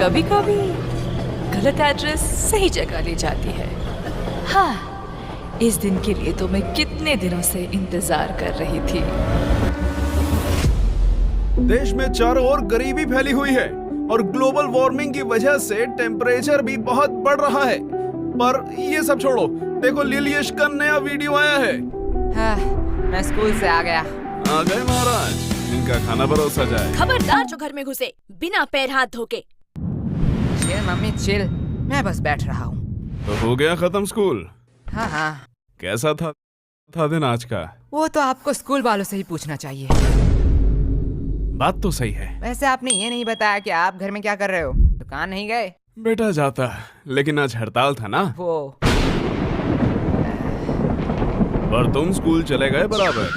कभी कभी गलत एड्रेस सही जगह ले जाती है। हाँ, इस दिन के लिए तो मैं कितने दिनों से इंतजार कर रही थी। देश में चारों ओर गरीबी फैली हुई है और ग्लोबल वार्मिंग की वजह से टेम्परेचर भी बहुत बढ़ रहा है। पर ये सब छोड़ो, देखो लिलियश का नया वीडियो आया है। हाँ, मैं स्कूल से आ गया। आ गए महाराज, इनका खाना परोसा जाए। खबरदार जो घर में घुसे बिना पैर हाथ धोके। चिल मम्मी चिल, मैं बस बैठ रहा हूँ। तो हो गया खत्म स्कूल? हाँ हाँ। कैसा था दिन आज का? वो तो आपको स्कूल वालों से ही पूछना चाहिए। बात तो सही है। वैसे आपने ये नहीं बताया कि आप घर में क्या कर रहे हो? दुकान नहीं गए? बेटा जाता, लेकिन आज हड़ताल था ना। वो पर तुम स्कूल चले गए बराबर।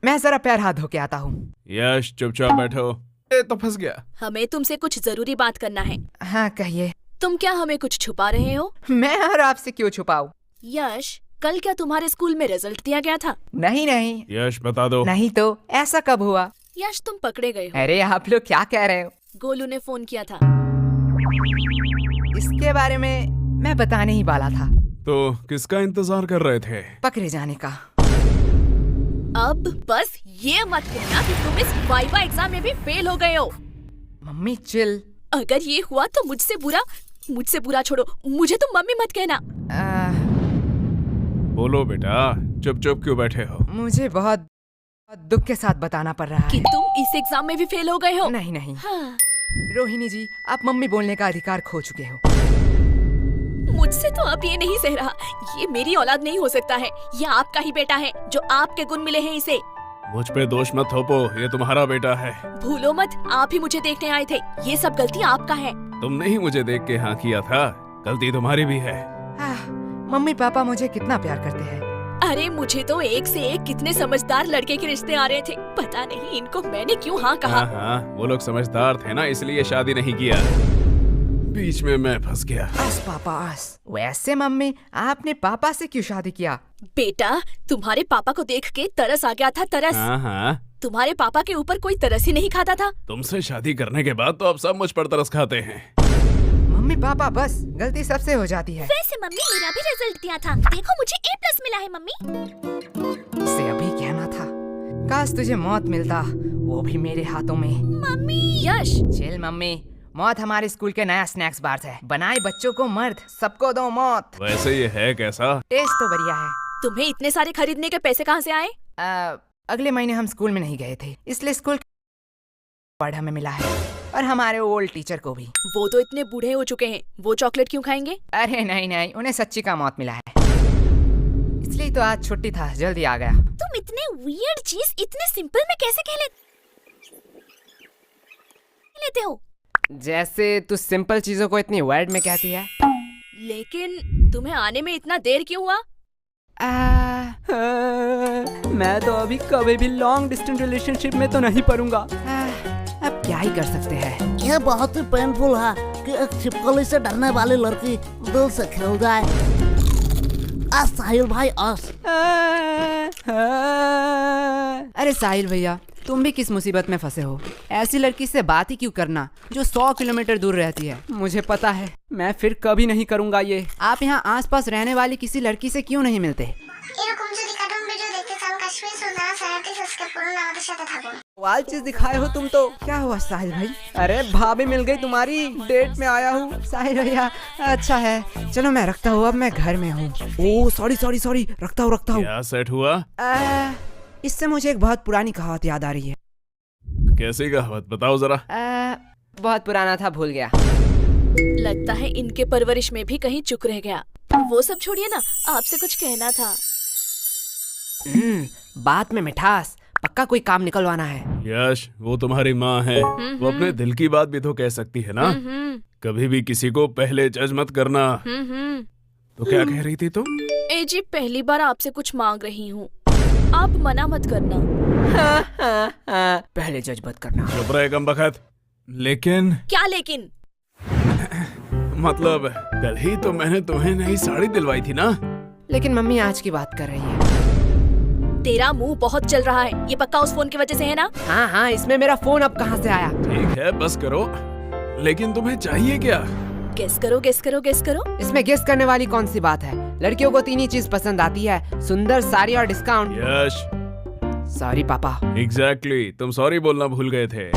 मैं जरा पैर हाथ धो के आता हूँ। यश चुपचाप बैठो। ये तो फंस गया। हमें तुमसे कुछ जरूरी बात करना है। हाँ कहिए। तुम क्या हमें कुछ छुपा रहे हो? मैं और आपसे क्यों छुपाऊं? यश, कल क्या तुम्हारे स्कूल में रिजल्ट दिया गया था? नहीं नहीं। यश बता दो। नहीं तो ऐसा कब हुआ? यश, तुम पकड़े गए हो। अरे आप लोग क्या कह रहे हो? गोलू ने फोन किया था। इसके बारे में मैं बताने ही वाला था। तो किसका इंतजार कर रहे थे? पकड़े जाने का। अब बस ये मत कहना कि तुम इस वाइवा एग्जाम में भी फेल हो गए हो। Mummy chill. अगर ये हुआ तो मुझसे बुरा छोड़ो, मुझे तुम मम्मी मत कहना। बोलो बेटा, चुप चुप क्यों बैठे हो? मुझे बहुत दुख के साथ बताना पड़ रहा कि है। तुम इस एग्जाम में भी फेल हो गए हो। नहीं नहीं। हाँ। रोहिणी जी, आप मम्मी बोलने का अधिकार खो चुके हो। मुझसे तो अब ये नहीं सह रहा। ये मेरी औलाद नहीं हो सकता है। ये आपका ही बेटा है, जो आपके गुण मिले हैं इसे। मुझ पे दोष मत थोपो, ये तुम्हारा बेटा है। भूलो मत, आप ही मुझे देखने आए थे। ये सब गलती आपका है। तुमने ही मुझे देख के हाँ किया था, गलती तुम्हारी भी है। मम्मी पापा मुझे कितना प्यार करते हैं। अरे मुझे तो एक से एक कितने समझदार लड़के के रिश्ते आ रहे थे। पता नहीं इनको मैंने क्यों हाँ कहा। हाँ, वो लोग समझदार थे ना, इसलिए शादी नहीं किया। बीच में मैं फंस गया। बस पापा बस। वैसे मम्मी, आपने पापा से क्यों शादी किया? बेटा, तुम्हारे पापा को देख के तरस आ गया था। तरस। हाँ। तुम्हारे पापा के ऊपर कोई तरस ही नहीं खाता था। तुमसे शादी करने के बाद तो अब सब मुझ पर तरस खाते हैं। मम्मी पापा बस, गलती सबसे हो जाती है। वैसे मम्मी, मेरा भी रिजल्ट दिया था। देखो मुझे A+ मिला है मम्मी। इसे अभी कहना था। काश तुझे मौत मिलता, वो भी मेरे हाथों में। मम्मी। यश। चिल मम्मी, मौत हमारे स्कूल के नया स्नैक्स बार है। बनाए बच्चों को मर्द, सबको दो मौत। वैसे ये है कैसा? टेस्ट तो बढ़िया है। तुम्हें इतने सारे खरीदने के पैसे कहाँ से आए? अगले महीने हम स्कूल में नहीं गए थे, इसलिए स्कूल अवार्ड हमें मिला है, और हमारे ओल्ड टीचर को भी। वो तो इतने बूढ़े हो चुके हैं, वो चॉकलेट क्यों खाएंगे? अरे नहीं, उन्हें सच्ची का मौत मिला है, इसलिए तो आज छुट्टी था, जल्दी आ गया। तुम इतने वियर्ड चीज इतने सिंपल में कैसे कह लेते हो? जैसे तू सिंपल चीजों को इतनी वर्ड में कहती है। लेकिन तुम्हें आने में इतना देर क्यों हुआ? मैं तो अभी कभी भी लॉन्ग डिस्टेंस रिलेशनशिप में तो नहीं पड़ूंगा। अब क्या ही कर सकते हैं। यह बहुत ही पेनफुल है कि एक छिपकली से डरने वाली लड़की दिल से खेल जाए। साहिल भाई अरे साहिल भैया, तुम भी किस मुसीबत में फंसे हो? ऐसी लड़की से बात ही क्यों करना जो 100 किलोमीटर दूर रहती है। मुझे पता है, मैं फिर कभी नहीं करूँगा ये। आप यहाँ आसपास रहने वाली किसी लड़की से क्यों नहीं मिलते? वाल चीज दिखाए हो तुम तो। क्या हुआ साहिल भाई? अरे भाभी मिल गई तुम्हारी, डेट में आया हूँ। साहिल भैया अच्छा है, चलो मैं रखता हूँ, अब मैं घर में हूँ। ओह सॉरी, रखता हूँ। क्या सेट हुआ? इससे मुझे एक बहुत पुरानी कहावत याद आ रही है। कैसी कहावत, बताओ जरा। बहुत पुराना था, भूल गया। लगता है इनके परवरिश में भी कहीं चुक रह गया। वो सब छोड़िए ना, आपसे कुछ कहना था। बात में मिठास, पक्का कोई काम निकलवाना है। यश, वो तुम्हारी माँ है, वो अपने दिल की बात भी तो कह सकती है ना। कभी भी किसी को पहले जज मत करना। तो क्या कह रही थी तुम? जी, पहली बार आपसे कुछ मांग रही हूँ, आप मना मत करना। पहले जज मत करना। चुप रहे कमबख्त। लेकिन क्या लेकिन? मतलब कल ही तो मैंने तुम्हें नई साड़ी दिलवाई थी ना। लेकिन मम्मी आज की बात कर रही है। तेरा मुंह बहुत चल रहा है, ये पक्का उस फोन की वजह से है ना? हाँ, इसमें मेरा फोन अब कहाँ से आया? ठीक है, बस करो। लेकिन तुम्हें चाहिए क्या? गेस करो गेस करो गेस करो। इसमें गेस करने वाली कौन सी बात है? लड़कियों को 3 ही चीज पसंद आती है, सुंदर, साड़ी और डिस्काउंट। यश, सॉरी पापा। एग्जैक्टली, तुम सॉरी बोलना भूल गए थे।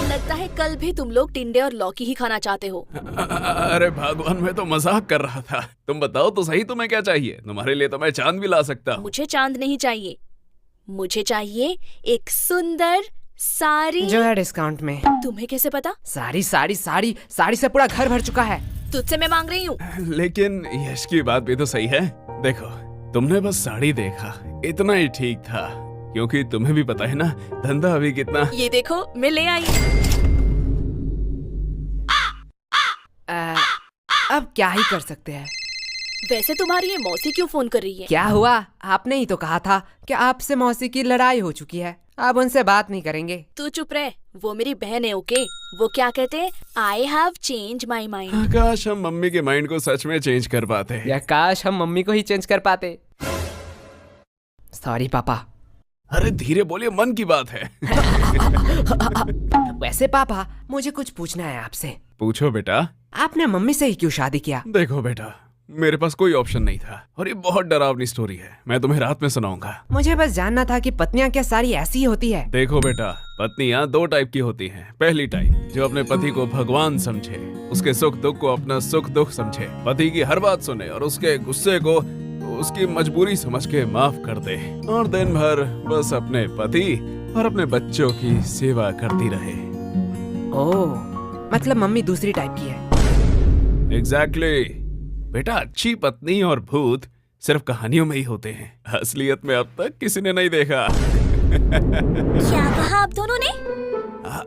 लगता है कल भी तुम लोग टिंडे और लौकी ही खाना चाहते हो। अरे भगवान, मैं तो मजाक कर रहा था। तुम बताओ तो सही, तुम्हें क्या चाहिए? तुम्हारे लिए तो मैं चांद भी ला सकता हूँ। मुझे चांद नहीं चाहिए, मुझे चाहिए एक सुंदर साड़ी जो है डिस्काउंट में। तुम्हें कैसे पता? साड़ी साड़ी साड़ी साड़ी से पूरा घर भर चुका है। तुझसे मैं मांग रही हूँ। लेकिन यश की बात भी तो सही है। देखो, तुमने बस साड़ी देखा, इतना ही ठीक था, क्योंकि तुम्हें भी पता है ना धंधा अभी कितना। ये देखो मैं ले आई। अब क्या ही कर सकते हैं। वैसे तुम्हारी ये मौसी क्यों फोन कर रही है? क्या हुआ? आपने ही तो कहा था कि आपसे मौसी की लड़ाई हो चुकी है, अब उनसे बात नहीं करेंगे। तू चुप रह, वो मेरी बहन है। ओके, वो क्या कहते हैं, I have change my mind. काश हम मम्मी के माइंड को सच में चेंज कर पाते। या काश हम मम्मी को ही चेंज कर पाते। सॉरी पापा। अरे धीरे बोलिए, मन की बात है। वैसे पापा, मुझे कुछ पूछना है आपसे। पूछो बेटा। आपने मम्मी से ही क्यों शादी किया? देखो बेटा, मेरे पास कोई ऑप्शन नहीं था, और ये बहुत डरावनी स्टोरी है, मैं तुम्हें रात में सुनाऊंगा। मुझे बस जानना था कि पत्नियां क्या सारी ऐसी ही होती है? देखो बेटा, पत्नियां 2 टाइप की होती हैं। पहली टाइप जो अपने पति को भगवान समझे, उसके सुख दुख को अपना सुख दुख समझे, पति की हर बात सुने और उसके गुस्से को उसकी मजबूरी समझ के माफ कर दे, और दिन भर बस अपने पति और अपने बच्चों की सेवा करती रहे। ओह, मतलब मम्मी दूसरी टाइप की है। एग्जैक्टली बेटा, अच्छी पत्नी और भूत सिर्फ कहानियों में ही होते हैं, असलियत में अब तक किसी ने नहीं देखा। क्या कहा आप दोनों ने?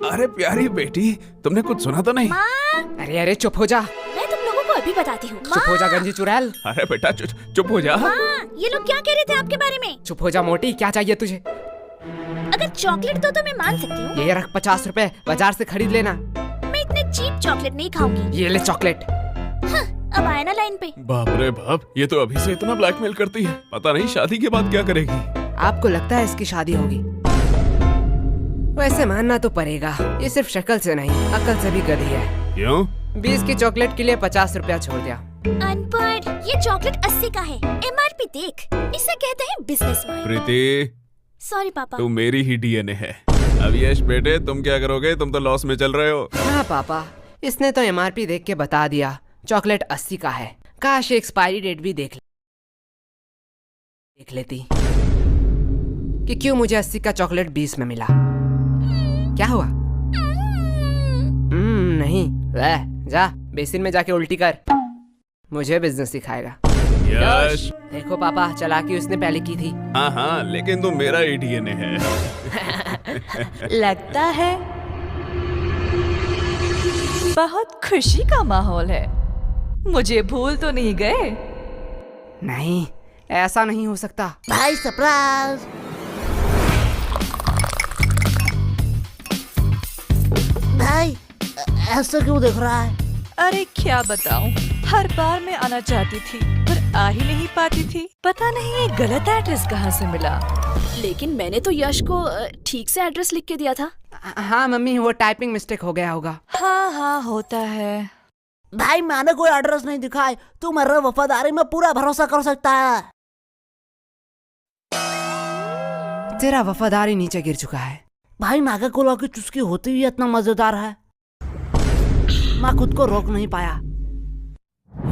अरे प्यारी बेटी, तुमने कुछ सुना तो नहीं? अरे अरे चुप हो जा। मैं तुम लोगों को अभी बताती हूँ। चुप हो जा गंजी चुड़ैल। अरे बेटा चुप हो जा। ये लोग क्या कह रहे थे आपके बारे में? चुप हो जा मोटी, क्या चाहिए तुझे? अगर चॉकलेट दो तो मैं मान सकती हूँ। ये रख 50 रुपए, बाजार से खरीद लेना। मैं इतने चीप चॉकलेट नहीं खाऊंगी। ये ले चॉकलेट। अब आया ना लाइन पे। बाप रे बाप, ये तो अभी से इतना ब्लैकमेल करती है, पता नहीं शादी के बाद क्या करेगी। आपको लगता है इसकी शादी होगी? वैसे मानना तो पड़ेगा, ये सिर्फ शक्ल से नहीं अकल से भी गधी है। क्यों? 20 की चॉकलेट के लिए 50 रुपया छोड़ दिया। अनपढ़, ये चॉकलेट 80 का है, MRP देख, इसे कहते हैं बिजनेस माइंड। प्रीति, सॉरी पापा। तू मेरी ही DNA है। अब यश बेटे, तुम क्या करोगे? तुम तो लॉस में चल रहे हो। हाँ पापा, इसने तो MRP देख के बता दिया, चॉकलेट 80 का है। काश एक्सपायरी डेट भी देख लेती कि क्यों मुझे 80 का चॉकलेट 20 में मिला। क्या हुआ? नहीं, वह जा बेसिन में जाके उल्टी कर, मुझे बिजनेस सिखाएगा। यश, देखो पापा, चालाकी उसने पहले की थी। हाँ, लेकिन तुम मेरा ही DNA है। लगता है बहुत खुशी का माहौल है। मुझे भूल तो नहीं गए? नहीं, ऐसा नहीं हो सकता। भाई सरप्राइज। भाई ऐसा क्यों देख रहा है? अरे क्या बताऊं, हर बार मैं आना चाहती थी पर आ ही नहीं पाती थी। पता नहीं ये गलत एड्रेस कहाँ से मिला। लेकिन मैंने तो यश को ठीक से एड्रेस लिख के दिया था। हाँ मम्मी, वो टाइपिंग मिस्टेक हो गया होगा। हाँ होता है। भाई मैंने कोई एड्रेस नहीं दिखाए, तू मेरे वफादारी में पूरा भरोसा कर सकता है। तेरा वफादारी नीचे गिर चुका है। भाई नागा कोला की चुस्की होती हुई इतना मजेदार है, मैं खुद को रोक नहीं पाया।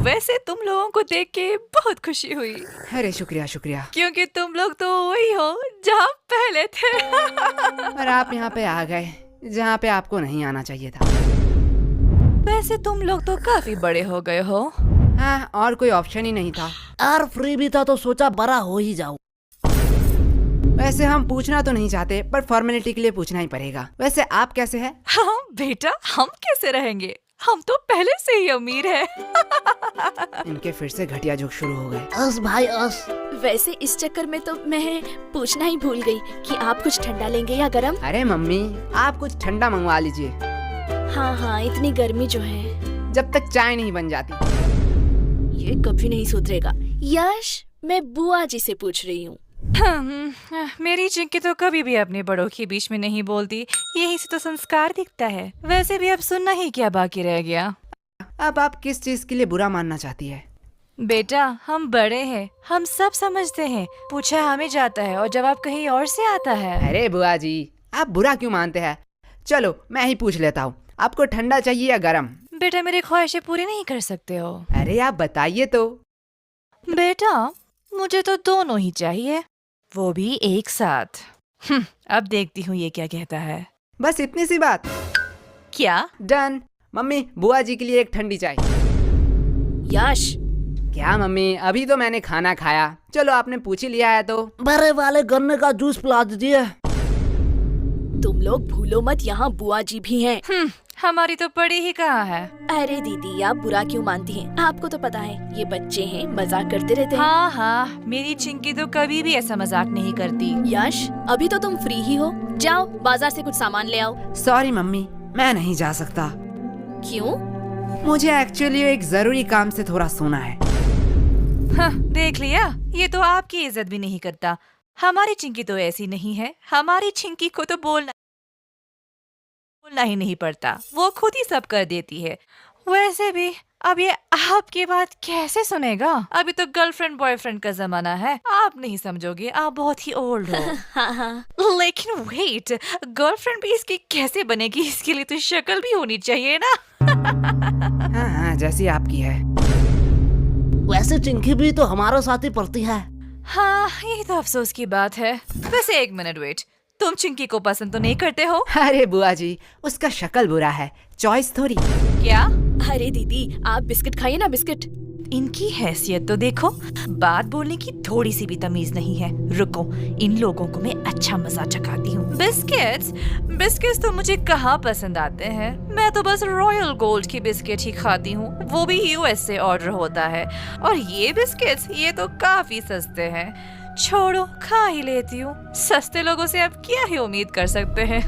वैसे तुम लोगों को देख के बहुत खुशी हुई। अरे शुक्रिया शुक्रिया। क्योंकि तुम लोग तो वही हो जहाँ पहले थे। और आप यहाँ पे आ गए जहाँ पे आपको नहीं आना चाहिए था। वैसे तुम लोग तो काफी बड़े हो गए हो। हाँ, और कोई ऑप्शन ही नहीं था। यार फ्री भी था तो सोचा बड़ा हो ही जाऊं। वैसे हम पूछना तो नहीं चाहते, पर फॉर्मेलिटी के लिए पूछना ही पड़ेगा। वैसे आप कैसे हैं? हाँ बेटा, हम कैसे रहेंगे, हम तो पहले से ही अमीर हैं। इनके फिर से घटिया जोक शुरू हो गए। अस भाई अस। वैसे इस चक्कर में तो मैं पूछना ही भूल गई कि आप कुछ ठंडा लेंगे या गरम। अरे मम्मी, आप कुछ ठंडा मंगवा लीजिए। हाँ, इतनी गर्मी जो है, जब तक चाय नहीं बन जाती। ये कभी नहीं सुधरेगा। यश, मैं बुआ जी से पूछ रही हूँ। मेरी चिंकी तो कभी भी अपने बड़ों के बीच में नहीं बोलती, यही से तो संस्कार दिखता है। वैसे भी अब सुनना ही क्या बाकी रह गया। अब आप किस चीज के लिए बुरा मानना चाहती है? बेटा हम बड़े हैं, हम सब समझते हैं। पूछा हमें जाता है और जवाब कहीं और से आता है। अरे बुआ जी, आप बुरा क्यों मानते हैं? चलो मैं ही पूछ लेता हूँ, आपको ठंडा चाहिए या गर्म? बेटा मेरी ख्वाहिशें पूरी नहीं कर सकते हो। अरे आप बताइए तो। बेटा मुझे तो दोनों ही चाहिए, वो भी एक साथ। अब देखती हूँ ये क्या कहता है। बस इतनी सी बात? क्या? डन। मम्मी बुआ जी के लिए एक ठंडी चाय। यश, क्या मम्मी, अभी तो मैंने खाना खाया। चलो आपने पूछ ही लिया है तो। बड़े वाले गन्ने का जूस पिला दीजिए। तुम लोग भूलो मत यहाँ बुआ जी भी हैं। हमारी तो पड़ी ही कहाँ है। अरे दीदी आप बुरा क्यों मानती हैं? आपको तो पता है ये बच्चे हैं, मजाक करते रहते हैं। हाँ हाँ, मेरी चिंकी तो कभी भी ऐसा मजाक नहीं करती। यश अभी तो तुम फ्री ही हो, जाओ बाजार से कुछ सामान ले आओ। सॉरी मम्मी, मैं नहीं जा सकता। क्यों? मुझे एक्चुअली एक जरूरी काम से थोड़ा सोना है। हाँ, देख लिया, ये तो आपकी इज्जत भी नहीं करता। हमारी चिंकी तो ऐसी नहीं है। हमारी चिंकी को तो बोलना ही नहीं पड़ता, वो खुद ही सब कर देती है। वैसे भी अब ये आपकी बात कैसे सुनेगा? अभी तो गर्लफ्रेंड बॉयफ्रेंड का जमाना है, आप नहीं समझोगे, आप बहुत ही ओल्ड हो। हाँ हाँ। लेकिन वेट, गर्लफ्रेंड भी इसकी कैसे बनेगी? इसके लिए तो शक्ल भी होनी चाहिए ना। हाँ हाँ, जैसी आपकी है। वैसे चिंकी भी तो हमारे साथ ही पढ़ती है। हाँ, यही तो अफसोस की बात है। वैसे एक मिनट वेट, तुम चिंकी को पसंद तो नहीं करते हो? अरे बुआ जी, उसका शक्ल बुरा है, चॉइस थोड़ी। क्या? अरे दीदी आप बिस्किट खाइए ना, बिस्किट। इनकी हैसियत तो देखो, बात बोलने की थोड़ी सी भी तमीज नहीं है। रुको, इन लोगों को मैं अच्छा मजा चखाती हूँ। बिस्किट्स? बिस्किट्स तो मुझे कहाँ पसंद आते हैं। मैं तो बस रॉयल गोल्ड की बिस्किट ही खाती हूँ, वो भी यूएस से ऑर्डर होता है। और ये बिस्किट्स, ये तो काफी सस्ते हैं। छोड़ो, खा ही लेती हूँ। सस्ते लोगों से अब क्या ही उम्मीद कर सकते हैं।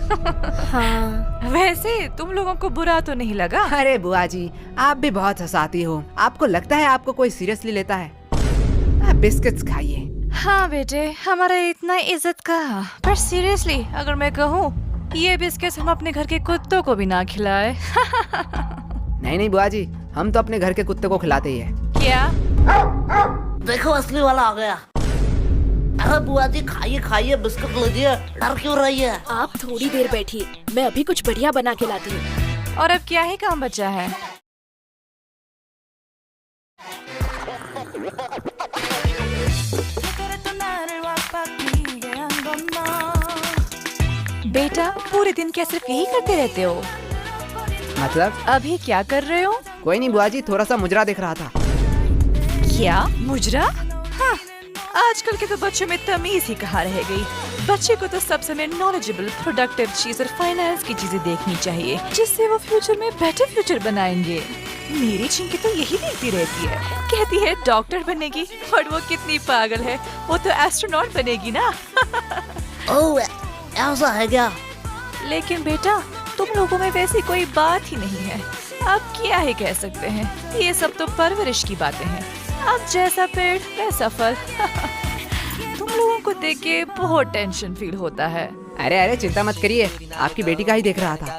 हाँ। वैसे तुम लोगों को बुरा तो नहीं लगा? अरे बुआ जी, आप भी बहुत हंसाती हो। आपको लगता है आपको कोई सीरियसली लेता है? आप बिस्किट्स खाइए। हाँ बेटे, हमारा इतना इज्जत का। पर सीरियसली अगर मैं कहूँ, ये बिस्किट्स हम अपने घर के कुत्तों को भी ना खिलाए। नहीं नहीं बुआ जी, हम तो अपने घर के कुत्ते को खिलाते ही है। क्या? देखो असली वाला आ गया। अरे बुआ जी खाइए खाइए, बिस्कुट लीजिए, डर क्यों रही है? आप थोड़ी देर बैठिए, मैं अभी कुछ बढ़िया बना के लाती हूँ। और अब क्या ही काम बचा है? बेटा पूरे दिन क्या सिर्फ यही करते रहते हो? मतलब? अभी क्या कर रहे हो? कोई नहीं बुआ जी, थोड़ा सा मुजरा देख रहा था। क्या मुजरा? हाँ, आजकल के तो बच्चों में तमीज ही कहाँ रह गई। बच्चे को तो सब समय नॉलेजेबल, प्रोडक्टिव चीज और फाइनेंस की चीजें देखनी चाहिए, जिससे वो फ्यूचर में बेटर फ्यूचर बनाएंगे। मेरी चिंकी तो यही देखती रहती है, कहती है डॉक्टर बनेगी, और वो कितनी पागल है, वो तो एस्ट्रोनॉट बनेगी ना। ओह ऐसा है क्या? लेकिन बेटा तुम लोगों में वैसी कोई बात ही नहीं है। आप क्या ही कह सकते हैं, ये सब तो परवरिश की बातें हैं। अब जैसा पेड़ वैसा फल। तुम लोगों को देख के बहुत टेंशन फील होता है। अरे अरे चिंता मत करिए, आपकी बेटी का ही देख रहा था।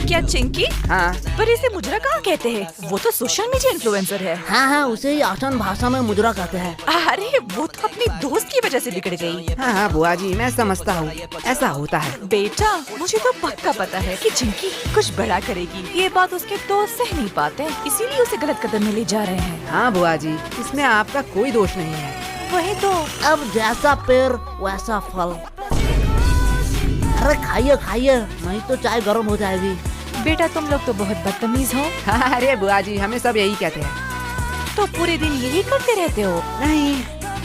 क्या चिंकी? हाँ। पर इसे मुजरा कहाँ कहते हैं? वो तो सोशल मीडिया इन्फ्लुएंसर है। हाँ हाँ, उसे ही आसान भाषा में मुजरा कहते हैं। अरे वो तो अपनी दोस्त की वजह से बिगड़ गई। हाँ हाँ बुआ जी, मैं समझता हूँ, ऐसा होता है। बेटा मुझे तो पक्का पता है कि चिंकी कुछ बड़ा करेगी। ये बात उसके दोस्त सह नहीं पाते, इसीलिए उसे गलत कदम में ले जा रहे हैं। हाँ बुआ जी, इसमें आपका कोई दोष नहीं है। वही तो। अब जैसा पेड़ वैसा फल। अरे खाइए खाइए, नहीं तो चाय गर्म हो जाएगी। बेटा तुम लोग तो बहुत बदतमीज हो। हाँ, अरे बुआ जी, हमें सब यही कहते हैं। तो पूरे दिन यही करते रहते हो? नहीं,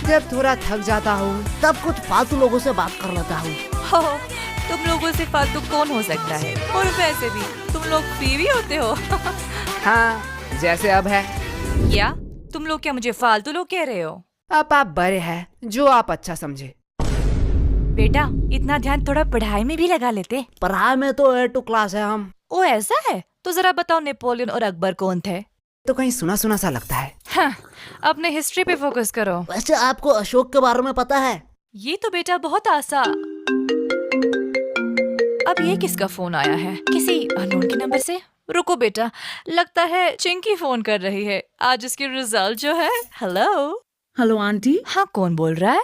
जब थोड़ा थक जाता हूँ तब कुछ फालतू लोगों से बात कर लेता हूँ। हो, तुम लोगों से फालतू कौन हो सकता है? और वैसे भी तुम लोग फ्री भी होते हो। हाँ, जैसे अब है। क्या तुम लोग क्या मुझे फालतू लोग कह रहे हो? अब आप बड़े हैं, जो आप अच्छा समझे। बेटा इतना ध्यान थोड़ा पढ़ाई में भी लगा लेते। पढ़ाई में तो A2 क्लास है हम। ओ ऐसा है? तो जरा बताओ नेपोलियन और अकबर कौन थे? तो कहीं सुना सुना सा लगता है। हाँ, अपने हिस्ट्री पे फोकस करो। वैसे आपको अशोक के बारे में पता है? ये तो बेटा बहुत आसान। अब ये किसका फोन आया है? किसी अननोन के नंबर से? रुको बेटा, लगता है चिंकी फोन कर रही है। आज इसकी रिजल्ट जो है। हेलो। हेलो आंटी, हाँ, कौन बोल रहा है?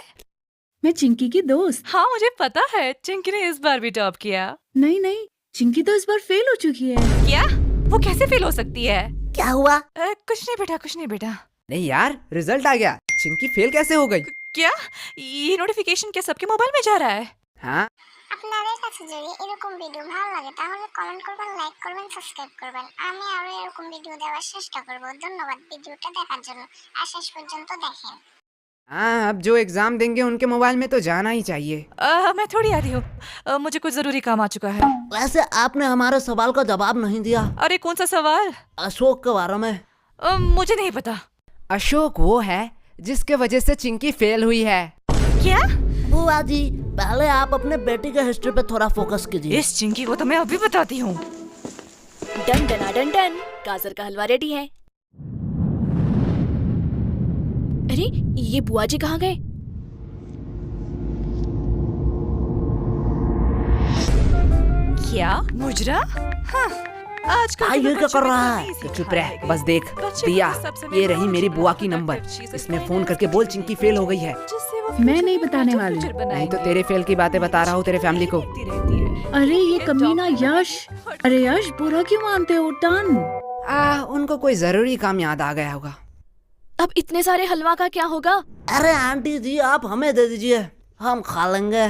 मैं चिंकी की दोस्त। हाँ, मुझे पता है चिंकी ने इस बार भी टॉप किया। नहीं, चिंकी तो इस बार फेल हो चुकी है। क्या? वो कैसे फेल हो सकती है? क्या हुआ? कुछ नहीं बेटा। नहीं यार, रिजल्ट आ गया। चिंकी फेल कैसे हो गई? क्या? ये नोटिफिकेशन क्या सबके मोबाइल में जा रहा है? हाँ, আপনাদের কাছে যদি এরকম ভিডিও ভালো লাগে তাহলে কমেন্ট করবেন, লাইক করবেন, সাবস্ক্রাইব করবেন। আমি আরো এরকম ভিডিও দেওয়ার চেষ্টা করব। ধন্যবাদ ভিডিওটা দেখার জন্য। আর শেষ পর্যন্ত দেখেন। हाँ, अब जो एग्जाम देंगे उनके मोबाइल में तो जाना ही चाहिए। मैं थोड़ी आ रही हूँ। मुझे कुछ जरूरी काम आ चुका है। वैसे आपने हमारे सवाल का जवाब नहीं दिया। अरे कौन सा सवाल? अशोक के बारे में। मुझे नहीं पता। अशोक वो है जिसके वजह से चिंकी फेल हुई है। क्या? बुआ जी, पहले आप अपने बेटी के हिस्ट्री पे थोड़ा फोकस कीजिए। इस चिंकी को तो मैं अभी बताती हूँ। डन डना डन डन, गाजर का हलवा रेडी है। अरे ये बुआ जी कहाँ गए? क्या? मुजरा? हाँ, आजकल ये क्या कर रहा है? तो चुप रह, बस देख। दिया, ये रही मेरी बुआ की नंबर। इसमें फोन करके बोल चिंकी फेल हो गई है। मैं नहीं बताने वाली। नहीं तो तेरे फेल की बातें बता रहा हूँ तेरे फैमिली को। अरे ये कमीना यश। अरे यश, बुरा क्यों मानते हो? टन। उनको कोई जरूरी काम याद आ गया होगा। अब इतने सारे हलवा का क्या होगा? अरे आंटी जी, आप हमें दे दीजिए, हम खा लेंगे।